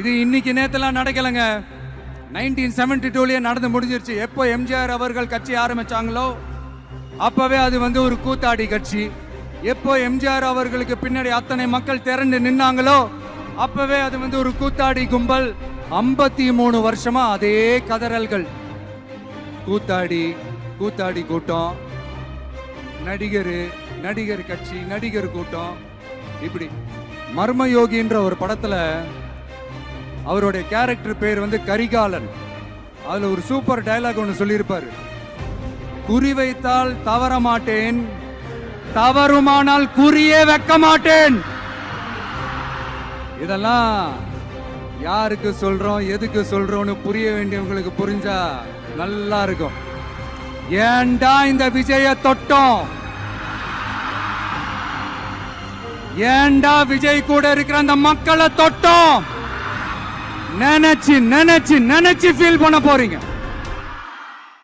இது இன்னைக்கு நேத்தெல்லாம் நடக்கலைங்க. 1972லயே நடந்து முடிஞ்சிருச்சு. எப்போ எம்ஜிஆர் அவர்கள் கட்சி ஆரம்பிச்சாங்களோ அப்பவே அது ஒரு கூத்தாடி கட்சி. எப்போ எம்ஜிஆர் அவர்களுக்கு பின்னாடி அத்தனை மக்கள் திரண்டு நின்னாங்களோ அப்பவே அது ஒரு கூத்தாடி கும்பல். 53 வருஷமா அதே கதறல்கள். கூத்தாடி கூத்தாடி கூட்டம், நடிகர் கட்சி, நடிகர் கூட்டம். இப்படி மர்மயோகின்ற ஒரு படத்துல அவருடைய கேரக்டர் பேர் கரிகாலன். அதுல ஒரு சூப்பர் டயலாக் ஒன்று சொல்லியிருப்பாரு. குறி வைத்தால் தவற மாட்டேன், தவறுமானால் குறியே வைக்க மாட்டேன். இதெல்லாம் யாருக்கு சொல்றோம், எதுக்கு சொல்றோம்னு புரிய வேண்டியவங்களுக்கு புரிஞ்சா நல்லா இருக்கும். ஏண்டா இந்த விஜய தொட்டோம், ஏண்டா விஜய் கூட இருக்கிற அந்த மக்களை தொட்டோம் நினைச்சு நினைச்சு நினைச்சு ஃபீல் பண்ண போறீங்க.